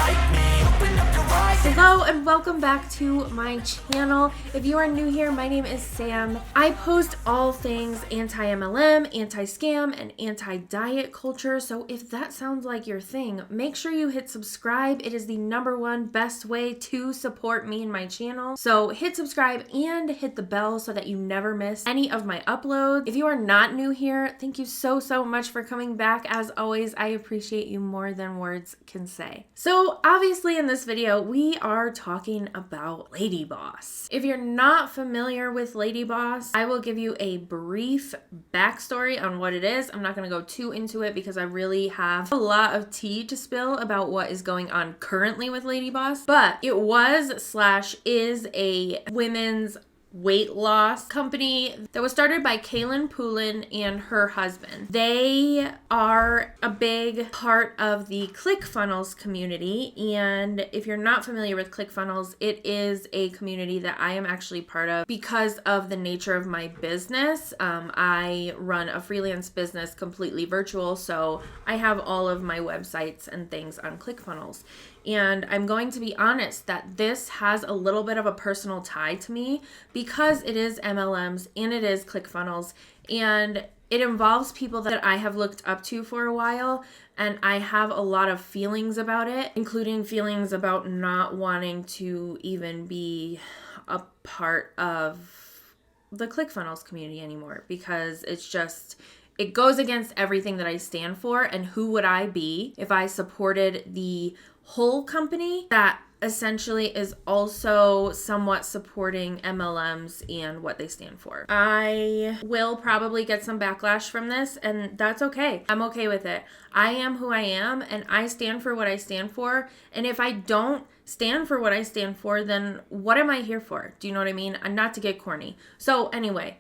like me, open up your eyes. Hello and welcome back to my channel. If you are new here, my name is Sam. I post all things anti-MLM, anti-scam, and anti-diet culture. So if that sounds like your thing, make sure you hit subscribe. It is the #1 best way to support me and my channel. So hit subscribe and hit the bell so that you never miss any of my uploads. If you are not new here, thank you so much for coming back. As always, I appreciate you more than words can say. So obviously in this video, we are talking about LadyBoss. If you're not familiar with LadyBoss, I will give you a brief backstory on what it is. I'm not going to go too into it because I really have a lot of tea to spill about what is going on currently with LadyBoss, but it was/is a women's weight loss company that was started by Kaylin Poulin and her husband. They are a big part of the ClickFunnels community, and if you're not familiar with ClickFunnels, it is a community that I am actually part of because of the nature of my business. I run a freelance business completely virtual, so I have all of my websites and things on ClickFunnels. And I'm going to be honest that this has a little bit of a personal tie to me because it is MLMs and it is ClickFunnels and it involves people that I have looked up to for a while, and I have a lot of feelings about it, including feelings about not wanting to even be a part of the ClickFunnels community anymore because it goes against everything that I stand for. And who would I be if I supported the whole company that essentially is also somewhat supporting MLMs and what they stand for? I will probably get some backlash from this, and that's okay. I'm okay with it. I am who I am, and I stand for what I stand for. And if I don't stand for what I stand for, then what am I here for? Do you know what I mean? Not to get corny. So anyway,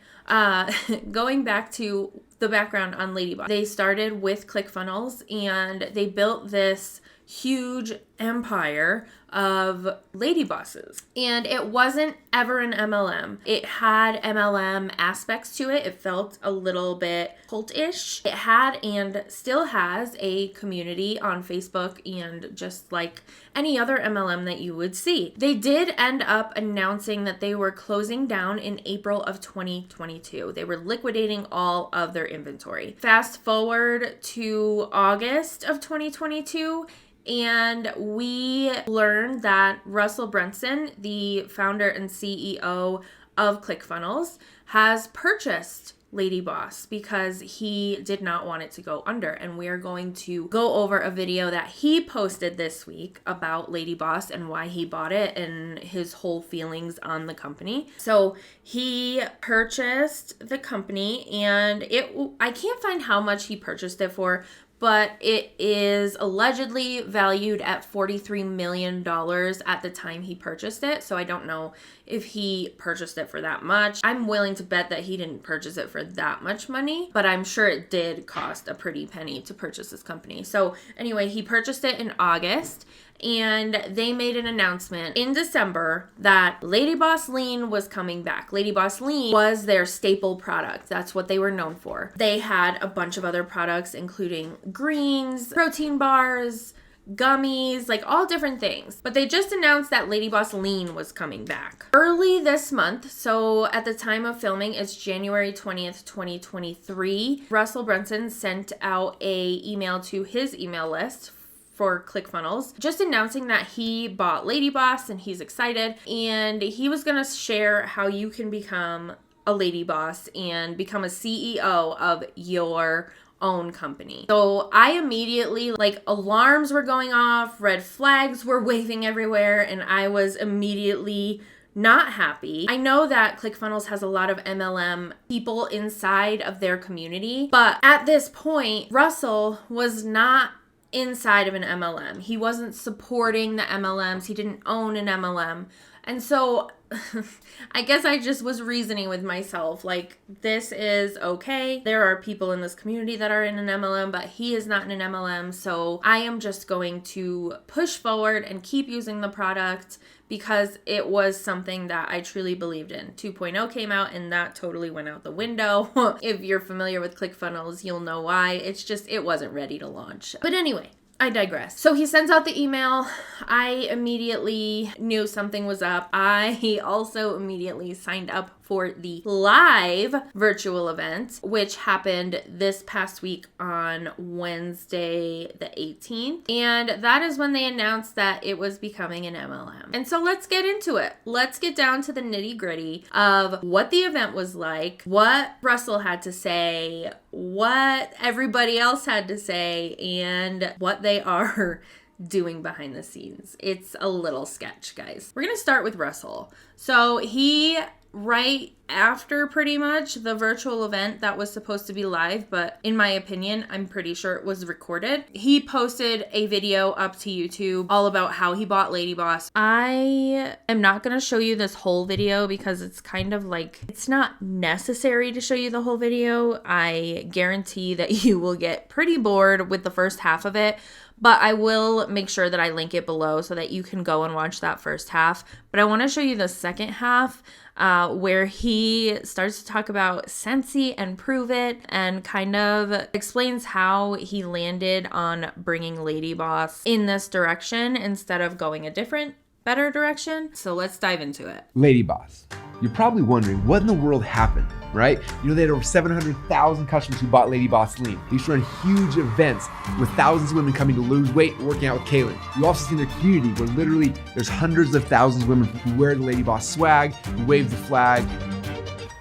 going back to the background on LadyBoss. They started with ClickFunnels and they built this huge empire of LadyBosses. And it wasn't ever an MLM. It had MLM aspects to it. It felt a little bit cult-ish. It had and still has a community on Facebook and just like any other MLM that you would see. They did end up announcing that they were closing down in April of 2022. They were liquidating all of their inventory. Fast forward to August of 2022, and we learned that Russell Brunson, the founder and CEO of ClickFunnels, has purchased LadyBoss because he did not want it to go under. And we are going to go over a video that he posted this week about LadyBoss and why he bought it and his whole feelings on the company. So he purchased the company, and I can't find how much he purchased it for, but it is allegedly valued at $43 million at the time he purchased it. So I don't know if he purchased it for that much. I'm willing to bet that he didn't purchase it for that much money, but I'm sure it did cost a pretty penny to purchase this company. So anyway, he purchased it in August, and they made an announcement in December that LadyBoss Lean was coming back. LadyBoss Lean was their staple product. That's what they were known for. They had a bunch of other products, including greens, protein bars, gummies, like all different things. But they just announced that LadyBoss Lean was coming back early this month. So at the time of filming, it's January 20th, 2023. Russell Brunson sent out an email to his email list for ClickFunnels, just announcing that he bought LadyBoss and he's excited, and he was gonna share how you can become a LadyBoss and become a CEO of your own company. So I immediately, like, alarms were going off, red flags were waving everywhere, and I was immediately not happy. I know that ClickFunnels has a lot of MLM people inside of their community, but at this point, Russell was not inside of an MLM. He wasn't supporting the MLMs. He didn't own an MLM. And so I guess I just was reasoning with myself, like, this is okay. There are people in this community that are in an MLM, but he is not in an MLM. So I am just going to push forward and keep using the product because it was something that I truly believed in. 2.0 came out and that totally went out the window. If you're familiar with ClickFunnels, you'll know why. It's just, it wasn't ready to launch. But anyway, I digress. So he sends out the email. I immediately knew something was up. I also immediately signed up for the live virtual event, which happened this past week on Wednesday the 18th. And that is when they announced that it was becoming an MLM. And so let's get into it. Let's get down to the nitty gritty of what the event was like, what Russell had to say, what everybody else had to say, and what they are doing behind the scenes. It's a little sketch, guys. We're going to start with Russell. So he, right after pretty much the virtual event that was supposed to be live, but in my opinion, I'm pretty sure it was recorded, he posted a video up to YouTube all about how he bought LadyBoss. I am not going to show you this whole video because it's kind of like, it's not necessary to show you the whole video. I guarantee that you will get pretty bored with the first half of it, but I will make sure that I link it below so that you can go and watch that first half. But I want to show you the second half where he starts to talk about Scentsy and Prove It and kind of explains how he landed on bringing LadyBoss in this direction instead of going a different, better direction. So let's dive into it. LadyBoss. You're probably wondering what in the world happened, right? You know, they had over 700,000 customers who bought LadyBoss Lean. They used to run huge events with thousands of women coming to lose weight and working out with Kaylin. You also see their community where literally there's hundreds of thousands of women who wear the LadyBoss swag, who wave the flag.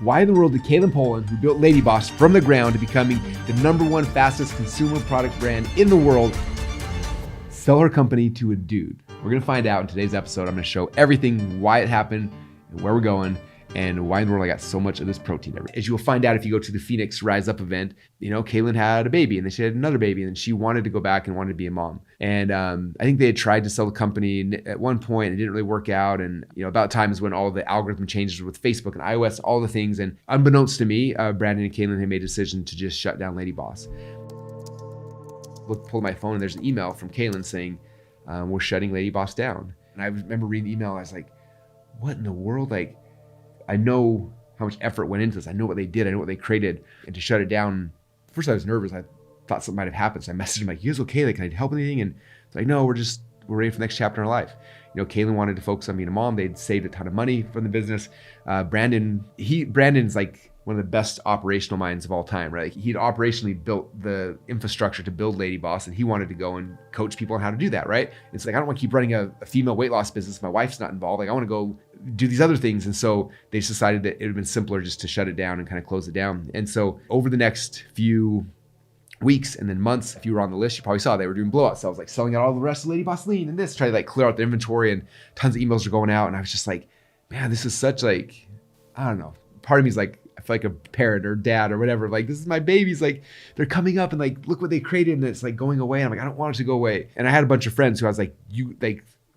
Why in the world did Kaylin Poland, who built LadyBoss from the ground to becoming the #1 fastest consumer product brand in the world, sell her company to a dude? We're gonna find out in today's episode. I'm gonna show everything, why it happened, and where we're going, and why in the world I got so much of this protein. As you will find out if you go to the Phoenix Rise Up event, you know, Kaylin had a baby and then she had another baby and then she wanted to go back and wanted to be a mom. And I think they had tried to sell the company at one point. It didn't really work out. And, you know, about time is when all the algorithm changes with Facebook and iOS, all the things. And unbeknownst to me, Brandon and Kaylin had made a decision to just shut down LadyBoss. Pulled my phone and there's an email from Kaylin saying, we're shutting LadyBoss down. And I remember reading the email. I was like, what in the world? Like, I know how much effort went into this. I know what they did. I know what they created. And to shut it down, first I was nervous. I thought something might have happened. So I messaged him like, you guys okay? Like, can I help anything? And it's like, no, we're ready for the next chapter in our life. You know, Kaylin wanted to focus on being a mom. They'd saved a ton of money from the business. Brandon's like one of the best operational minds of all time, right? He'd operationally built the infrastructure to build LadyBoss, and he wanted to go and coach people on how to do that, right? It's like, I don't want to keep running a female weight loss business. My wife's not involved. Like, I want to go do these other things. And so they just decided that it would have been simpler just to shut it down and kind of close it down. And so over the next few weeks and then months, if you were on the list, you probably saw they were doing blowout sales, like selling out all the rest of LadyBoss Lean and this, try to like clear out the inventory, and tons of emails are going out. And I was just like, man, this is such like, I don't know. Part of me is like, I feel like a parent or dad or whatever. Like, this is my babies. Like, they're coming up and like, look what they created, and it's like going away. And I'm like, I don't want it to go away. And I had a bunch of friends who I was like,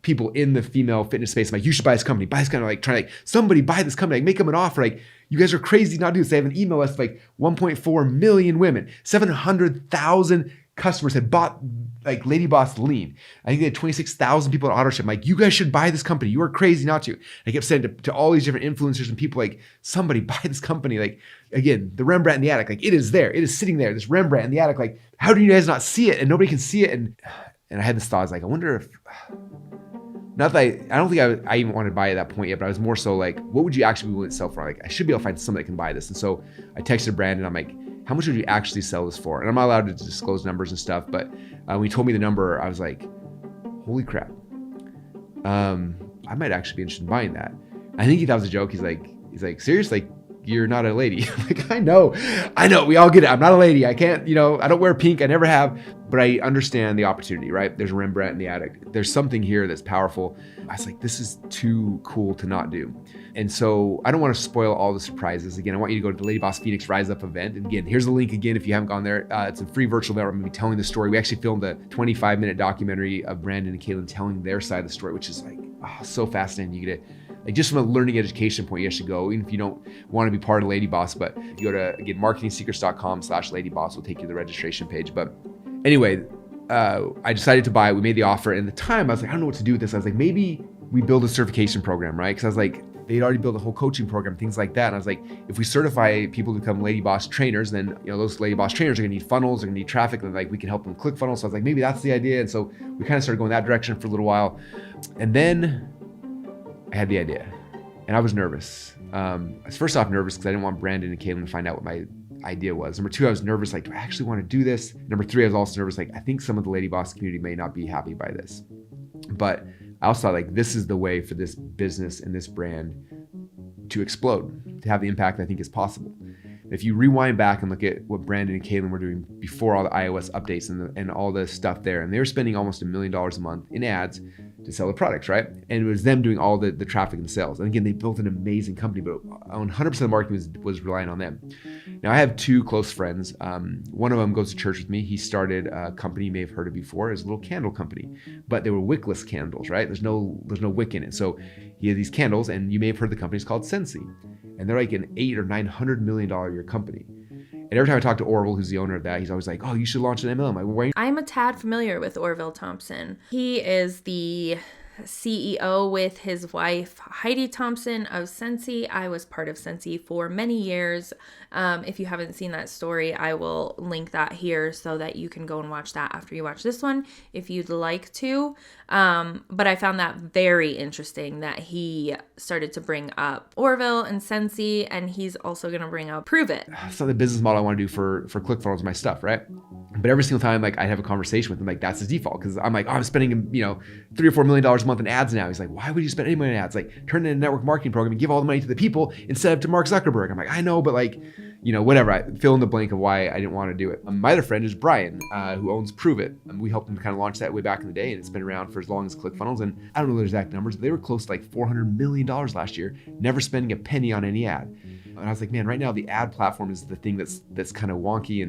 people in the female fitness space. I'm like, you should buy this company, like trying to like, somebody buy this company, like make them an offer. Like, you guys are crazy not to do this. They have an email list of like 1.4 million women, 700,000 customers had bought like LadyBoss Lean. I think they had 26,000 people at AutoShip. I'm like, you guys should buy this company. You are crazy not to. I kept saying to all these different influencers and people, like, somebody buy this company. Like, again, the Rembrandt in the attic, like, it is there. It is sitting there, this Rembrandt in the attic. Like, how do you guys not see it? And nobody can see it. And I had this thought, I was like, I wonder if, not that I don't think I even wanted to buy it at that point yet, but I was more so like, what would you actually be willing to sell for? Like, I should be able to find somebody that can buy this. And so I texted Brandon. I'm like, how much would you actually sell this for? And I'm not allowed to disclose numbers and stuff, but when he told me the number, I was like, holy crap. I might actually be interested in buying that. I think he thought it was a joke. He's like, serious? Like, you're not a lady. I'm like, I know. We all get it. I'm not a lady. I can't, I don't wear pink. I never have, but I understand the opportunity, right? There's a Rembrandt in the attic. There's something here that's powerful. I was like, this is too cool to not do. And so I don't want to spoil all the surprises. Again, I want you to go to the LadyBoss Phoenix Rise Up event. And again, here's the link again if you haven't gone there. It's a free virtual event. I'm going to be telling the story. We actually filmed a 25-minute documentary of Brandon and Kaylin telling their side of the story, which is like, so fascinating. You get it. Like, just from a learning education point, you should go, even if you don't want to be part of LadyBoss. But if you go to, again, marketingsecrets.com/LadyBoss will take you to the registration page. But anyway, I decided to buy it. We made the offer. And at the time, I was like, I don't know what to do with this. I was like, maybe we build a certification program, right? Because I was like, they'd already built a whole coaching program, things like that. And I was like, if we certify people to become Lady Boss trainers, then those Lady Boss trainers are gonna need funnels, they're gonna need traffic, and like we can help them click funnels. So I was like, maybe that's the idea. And so we kind of started going that direction for a little while. And then I had the idea and I was nervous. I was first off nervous because I didn't want Brandon and Caitlin to find out what my idea was. Number two, I was nervous, like, do I actually want to do this? Number three, I was also nervous, like, I think some of the Lady Boss community may not be happy by this. But I also thought, like, this is the way for this business and this brand to explode, to have the impact I think is possible. If you rewind back and look at what Brandon and Caitlin were doing before all the iOS updates and all the stuff there, and they were spending almost $1 million a month in ads to sell the products, right? And it was them doing all the traffic and sales. And again, they built an amazing company, but 100% of the marketing was relying on them. Now, I have two close friends. One of them goes to church with me. He started a company you may have heard of before. It's a little candle company, but they were wickless candles, right? There's no wick in it. So he had these candles, and you may have heard the company is called Scentsy. And they're like an $800 or $900 million a year company. And every time I talk to Orville, who's the owner of that, he's always like, oh, you should launch an MLM. I'm a tad familiar with Orville Thompson. He is the CEO with his wife, Heidi Thompson of Scentsy. I was part of Scentsy for many years. If you haven't seen that story, I will link that here so that you can go and watch that after you watch this one if you'd like to. But I found that very interesting that he started to bring up Orville and Scentsy, and he's also going to bring up Prove It. It's not the business model I want to do for ClickFunnels, my stuff, right? But every single time, like, I have a conversation with him, like, that's his default. Because I'm like, oh, I'm spending, $3 or $4 million a month in ads now. He's like, why would you spend any money on ads? Like, turn it into a network marketing program and give all the money to the people instead of to Mark Zuckerberg. I'm like, I know, but like, whatever. I fill in the blank of why I didn't want to do it. My other friend is Brian, who owns Prove It. We helped him kind of launch that way back in the day, and it's been around for as long as ClickFunnels. And I don't know the exact numbers, but they were close to like $400 million last year, never spending a penny on any ad. And I was like, man, right now the ad platform is the thing that's kind of wonky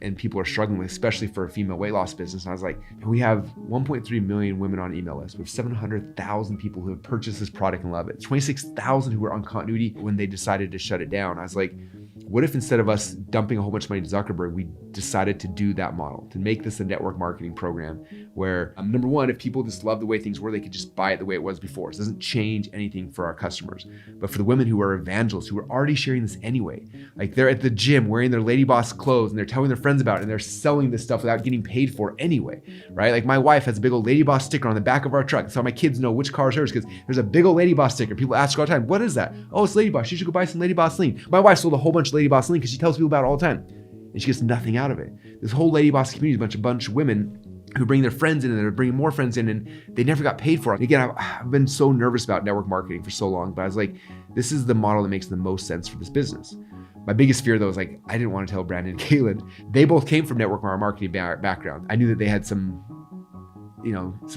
and people are struggling with, especially for a female weight loss business. And I was like, we have 1.3 million women on email list. We have 700,000 people who have purchased this product and love it. 26,000 who were on continuity when they decided to shut it down. I was like, what if instead of us dumping a whole bunch of money to Zuckerberg, we decided to do that model, to make this a network marketing program where, number one, if people just love the way things were, they could just buy it the way it was before. It doesn't change anything for our customers. But for the women who are evangelists, who are already sharing this anyway, like they're at the gym wearing their Lady Boss clothes and they're telling their friends about it and they're selling this stuff without getting paid for it anyway, right? Like my wife has a big old Lady Boss sticker on the back of our truck. So my kids know which car is hers because there's a big old Lady Boss sticker. People ask her all the time, what is that? Oh, it's Lady Boss. You should go buy some Lady Boss Lean. My wife sold a whole bunch of Lady Boss Lean because she tells people about it all the time. And she gets nothing out of it. This whole Lady Boss community is a bunch of women who bring their friends in and they're bringing more friends in and they never got paid for it. And again, I've been so nervous about network marketing for so long, but I was like, this is the model that makes the most sense for this business. My biggest fear though is like, I didn't want to tell Brandon and Kaylin. They both came from network marketing background. I knew that they had some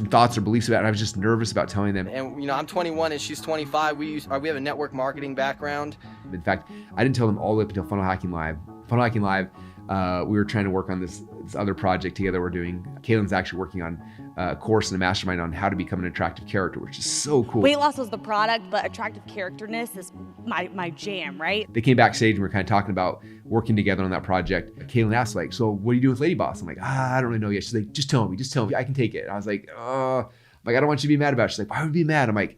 thoughts or beliefs about it. And I was just nervous about telling them. And I'm 21 and she's 25. We have a network marketing background. In fact, I didn't tell them all the way up until Funnel Hacking Live. Funnel Hacking Live, we were trying to work on this other project together we're doing. Kaylin's actually working on a course and a mastermind on how to become an attractive character, which is so cool. Weight loss was the product, but attractive characterness is my jam, right? They came backstage and we were kind of talking about working together on that project. Kaylin asked like, so what are you doing with LadyBoss? I'm like, I don't really know yet. She's like, just tell me, I can take it. And I was like, I don't want you to be mad about it. She's like, why would you be mad? I'm like,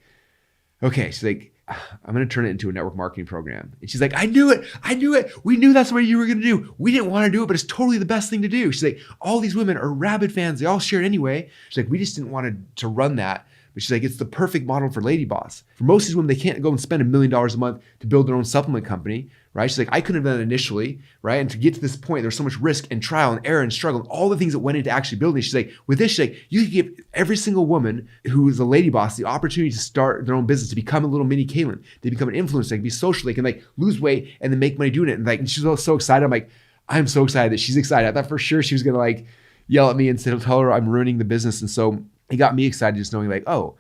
okay. She's like, I'm going to turn it into a network marketing program. And she's like, I knew it. We knew that's what you were going to do. We didn't want to do it, but it's totally the best thing to do. She's like, all these women are rabid fans. They all share it anyway. She's like, we just didn't want to run that. But she's like, it's the perfect model for LadyBoss. For most of these women, they can't go and spend $1 million a month to build their own supplement company, right? She's like, I couldn't have done it initially, right? And to get to this point, there's so much risk and trial and error and struggle, and all the things that went into actually building it. She's like, with this, she's like, you could give every single woman who is a LadyBoss the opportunity to start their own business, to become a little mini Kaylin. They become an influencer, they can be social, they can like lose weight and then make money doing it. And she's so excited. I'm like, I'm so excited that she's excited. I thought for sure she was gonna like yell at me and tell her I'm ruining the business. And so it got me excited just knowing like, oh,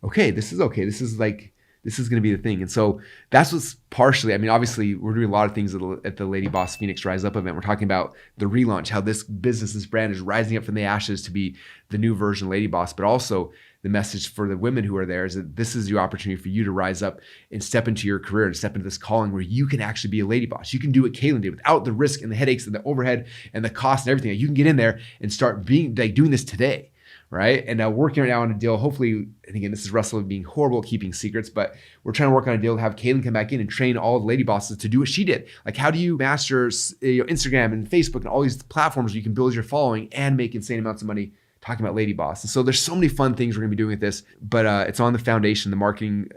okay. This is going to be the thing. And so that's what's partially, obviously we're doing a lot of things at the LadyBoss Phoenix Rise Up event. We're talking about the relaunch, how this business, this brand is rising up from the ashes to be the new version of LadyBoss, but also the message for the women who are there is that this is your opportunity for you to rise up and step into your career and step into this calling where you can actually be a LadyBoss. You can do what Kaylin did without the risk and the headaches and the overhead and the cost and everything. You can get in there and start being like doing this today. right? And working right now on a deal, hopefully, and again, this is Russell being horrible at keeping secrets, but we're trying to work on a deal to have Kaylin come back in and train all the lady bosses to do what she did. Like, how do you master Instagram and Facebook and all these platforms where you can build your following and make insane amounts of money talking about Lady Boss? And so there's so many fun things we're gonna be doing with this, but it's on the foundation, the marketing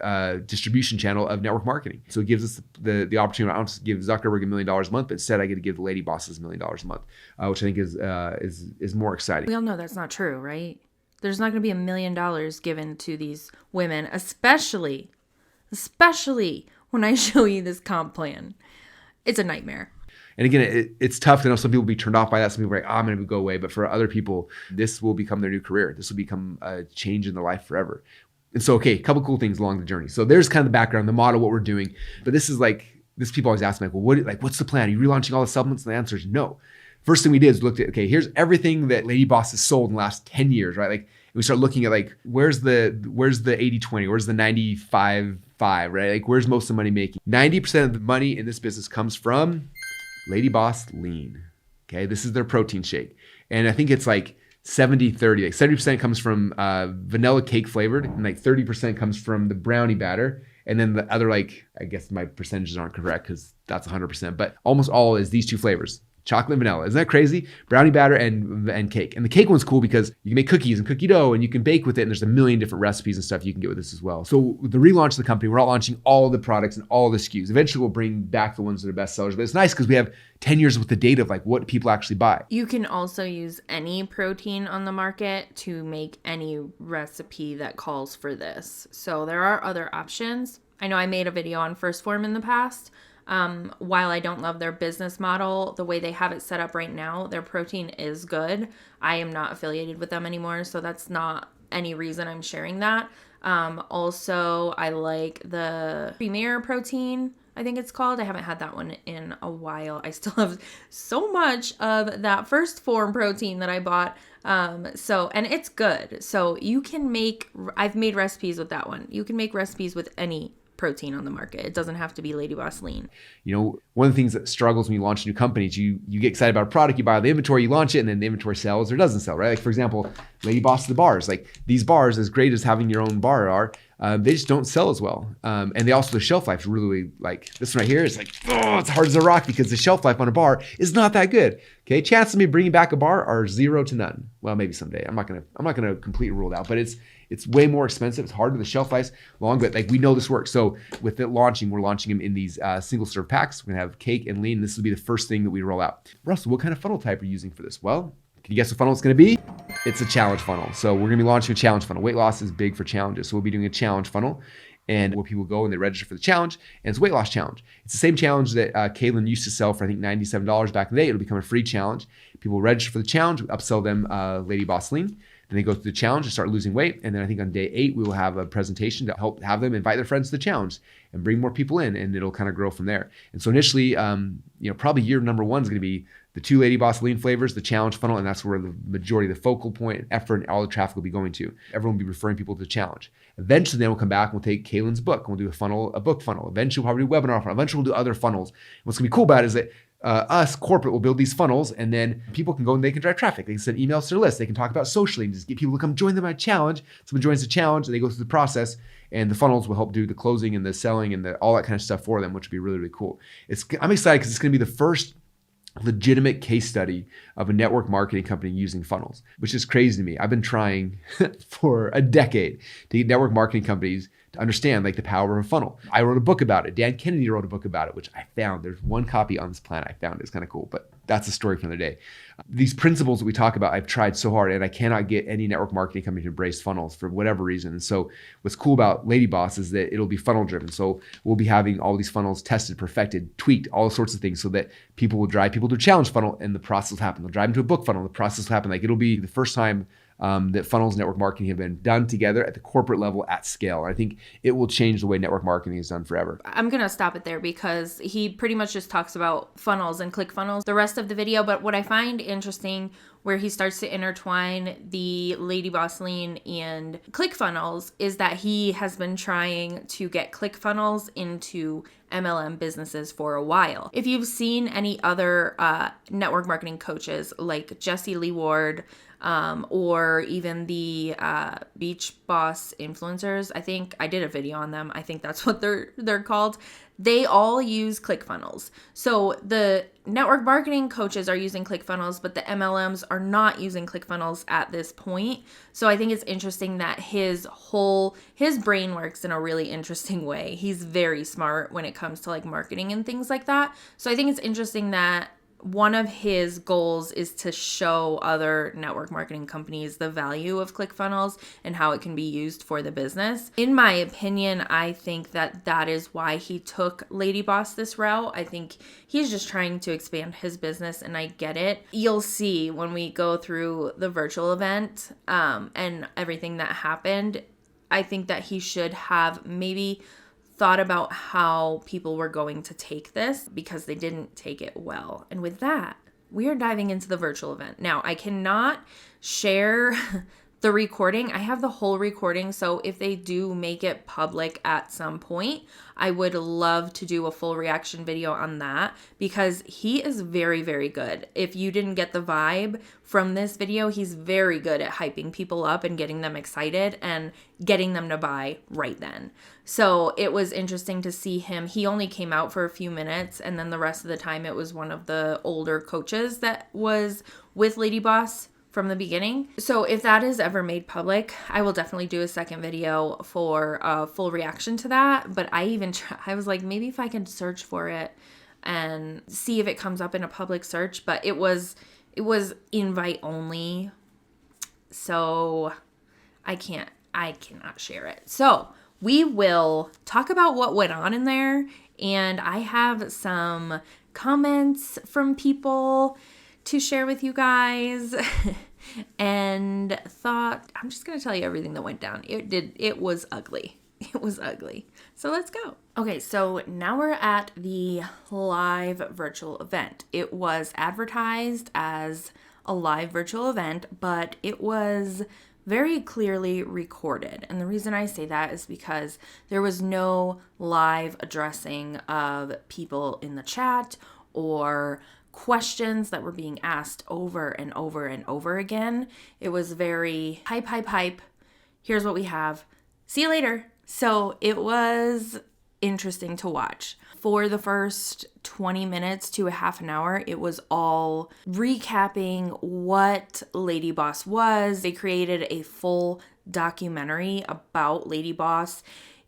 distribution channel of network marketing. So it gives us the opportunity. I don't just give Zuckerberg $1 million a month, but instead I get to give the Lady Bosses $1 million a month, which I think is more exciting. We all know that's not true, right? There's not going to be $1 million given to these women, especially when I show you this comp plan. It's a nightmare. And again, it's tough to know. Some people will be turned off by that. Some people are like, I'm going to go away. But for other people, this will become their new career. This will become a change in their life forever. And so, okay, a couple cool things along the journey. So there's kind of the background, the model, what we're doing. But this is people always ask me, well, what's the plan? Are you relaunching all the supplements? And the answer is no. First thing we did is looked at, okay, here's everything that Lady Boss has sold in the last 10 years, right? Like, we start looking at where's the 80-20, where's the 95-5, right? Like, where's most of the money making? 90% of the money in this business comes from LadyBoss Lean. Okay, this is their protein shake. And I think it's 70-30. 70% comes from vanilla cake flavored, and 30% comes from the brownie batter. And then the other, I guess my percentages aren't correct because that's 100%, but almost all is these two flavors. Chocolate and vanilla. Isn't that crazy? Brownie batter and cake. And the cake one's cool because you can make cookies and cookie dough and you can bake with it. And there's a million different recipes and stuff you can get with this as well. So the relaunch of the company, we're not launching all the products and all the SKUs. Eventually we'll bring back the ones that are best sellers. But it's nice because we have 10 years with the data of what people actually buy. You can also use any protein on the market to make any recipe that calls for this. So there are other options. I know I made a video on First Form in the past. While I don't love their business model, the way they have it set up right now, their protein is good. I am not affiliated with them anymore, so that's not any reason I'm sharing that. Also, I like the Premier protein, I think it's called. I haven't had that one in a while. I still have so much of that First Form protein that I bought. And it's good. So I've made recipes with that one. You can make recipes with any protein on the market. It doesn't have to be LadyBoss Lean. One of the things that struggles when you launch a new company is you get excited about a product, you buy the inventory, you launch it, and then the inventory sells or doesn't sell, right? For example, LadyBoss the bars. These bars, as great as having your own bar are, they just don't sell as well. And they also, the shelf life is really this one right here is it's hard as a rock because the shelf life on a bar is not that good. Okay, chances of me bringing back a bar are 0 to none. Well, maybe someday. I'm not gonna completely rule it out, but it's way more expensive. It's harder. The shelf life's long, but we know this works. So with it launching, we're launching them in these single serve packs. We're gonna have cake and lean. This will be the first thing that we roll out. Russell, what kind of funnel type are you using for this? Well, can you guess what funnel it's gonna be? It's a challenge funnel. So we're gonna be launching a challenge funnel. Weight loss is big for challenges. So we'll be doing a challenge funnel, and where people go and they register for the challenge, and it's a weight loss challenge. It's the same challenge that Kaylin used to sell for, I think, $97 back in the day. It'll become a free challenge. People register for the challenge, we upsell them LadyBoss Lean. Then they go through the challenge and start losing weight. And then I think on day 8, we will have a presentation to help have them invite their friends to the challenge and bring more people in, and it'll kind of grow from there. And so initially, probably year number 1 is going to be the 2 LadyBoss Lean flavors, the challenge funnel, and that's where the majority of the focal point, effort, and all the traffic will be going to. Everyone will be referring people to the challenge. Eventually, then we'll come back and we'll take Kaylin's book and we'll do a book funnel. Eventually, we'll probably do a webinar funnel. Eventually, we'll do other funnels. What's going to be cool about it is that us, corporate, will build these funnels, and then people can go and they can drive traffic. They can send emails to their list. They can talk about socially and just get people to come join them at challenge. Someone joins the challenge and they go through the process, and the funnels will help do the closing and the selling and all that kind of stuff for them, which would be really, really cool. I'm excited because it's going to be the first legitimate case study of a network marketing company using funnels, which is crazy to me. I've been trying for a decade to get network marketing companies to understand the power of a funnel. I wrote a book about it. Dan Kennedy wrote a book about it, which I found. There's one copy on this planet. I found it. It's kind of cool, but that's a story for another day. These principles that we talk about, I've tried so hard, and I cannot get any network marketing company to embrace funnels for whatever reason. And so what's cool about LadyBoss is that it'll be funnel driven. So we'll be having all these funnels tested, perfected, tweaked, all sorts of things so that people will drive people to a challenge funnel and the process will happen. They'll drive them to a book funnel. The process will happen. It'll be the first time that funnels network marketing have been done together at the corporate level at scale. I think it will change the way network marketing is done forever. I'm going to stop it there because he pretty much just talks about funnels and click funnels the rest of the video. But what I find interesting where he starts to intertwine the LadyBoss Lean and click funnels is that he has been trying to get click funnels into MLM businesses for a while. If you've seen any other network marketing coaches like Jesse Lee Ward, or even the Beach Boss influencers. I think I did a video on them. I think that's what they're called. They all use ClickFunnels. So the network marketing coaches are using ClickFunnels, but the MLMs are not using ClickFunnels at this point. So I think it's interesting that his brain works in a really interesting way. He's very smart when it comes to like marketing and things like that. So I think it's interesting that one of his goals is to show other network marketing companies the value of ClickFunnels and how it can be used for the business. In my opinion, I think that is why he took LadyBoss this route. I think he's just trying to expand his business, and I get it. You'll see when we go through the virtual event and everything that happened. I think that he should have maybe thought about how people were going to take this, because they didn't take it well. And with that, we are diving into the virtual event. Now, I cannot share the recording. I have the whole recording, so if they do make it public at some point, I would love to do a full reaction video on that, because he is very, very good. If you didn't get the vibe from this video, he's very good at hyping people up and getting them excited and getting them to buy right then. So it was interesting to see him. He only came out for a few minutes, and then the rest of the time it was one of the older coaches that was with LadyBoss from the beginning. So if that is ever made public, I will definitely do a second video for a full reaction to that. But I was like, maybe if I can search for it and see if it comes up in a public search, but it was invite only. So I cannot share it. So we will talk about what went on in there, and I have some comments from people to share with you guys and thought I'm just going to tell you everything that went down. It was ugly. It was ugly. So let's go. Okay, so now we're at the live virtual event. It was advertised as a live virtual event, but it was very clearly recorded. And the reason I say that is because there was no live addressing of people in the chat or questions that were being asked over and over and over again. It was very hype. Here's what we have. See you later. So it was interesting to watch. For the first 20 minutes to a half an hour, it was all recapping what LadyBoss was. They created a full documentary about LadyBoss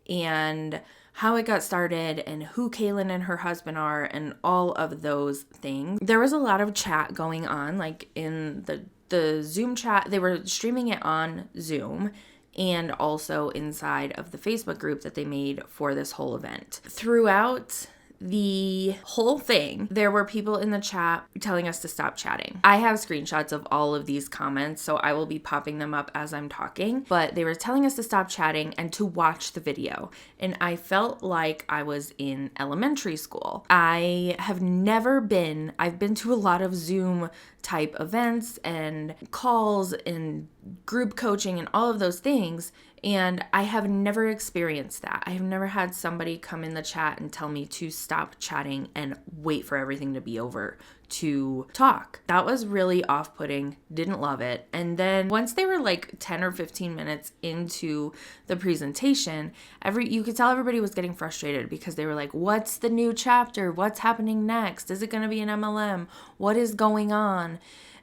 and how it got started and who Kaylin and her husband are and all of those things. There was a lot of chat going on, like in the Zoom chat. They were streaming it on Zoom and also inside of the Facebook group that they made for this whole event. Throughout the whole thing, there were people in the chat telling us to stop chatting. I have screenshots of all of these comments, so I will be popping them up as I'm talking, but they were telling us to stop chatting and to watch the video. And I felt like I was in elementary school. I've been to a lot of Zoom type events and calls and group coaching and all of those things, and I have never experienced that. I have never had somebody come in the chat and tell me to stop chatting and wait for everything to be over to talk. That was really off-putting. Didn't love it. And then once they were like 10 or 15 minutes into the presentation, you could tell everybody was getting frustrated because they were like, what's the new chapter? What's happening next? Is it going to be an MLM? What is going on?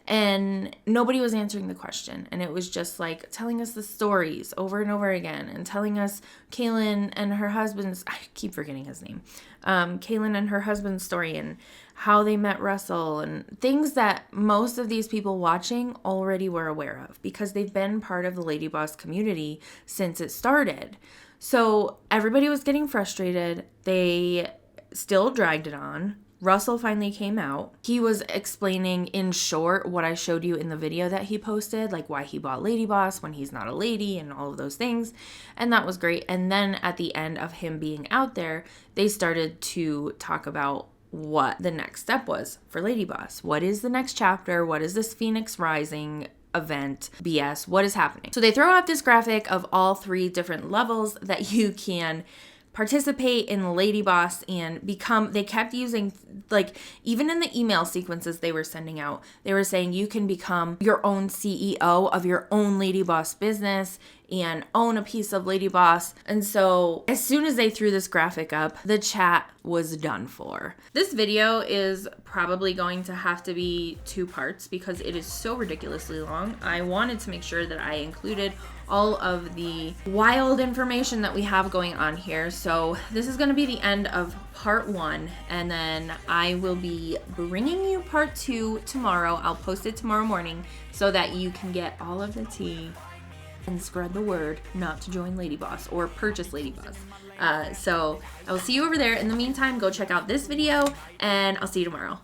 And nobody was answering the question. And it was just like telling us the stories over and over again and telling us Kaylin and her husband's, I keep forgetting his name, Kaylin and her husband's story and how they met Russell and things that most of these people watching already were aware of because they've been part of the LadyBoss community since it started. So everybody was getting frustrated. They still dragged it on. Russell finally came out. He was explaining in short what I showed you in the video that he posted, like why he bought LadyBoss when he's not a lady and all of those things. And that was great. And then at the end of him being out there, they started to talk about what the next step was for LadyBoss. What is the next chapter? What is this Phoenix Rising event BS? What is happening? So they throw out this graphic of all 3 different levels that you can participate in LadyBoss and become. They kept using like even in the email sequences they were sending out, they were saying you can become your own CEO of your own Lady Boss business and own a piece of Lady Boss. And so as soon as they threw this graphic up, the chat was done for. This video is probably going to have to be 2 parts because it is so ridiculously long. I wanted to make sure that I included all of the wild information that we have going on here. So this is going to be the end of part 1, and then I will be bringing you part 2 tomorrow. I'll post it tomorrow morning so that you can get all of the tea and spread the word not to join Lady Boss or purchase Lady Boss. So I will see you over there. In the meantime, go check out this video, and I'll see you tomorrow.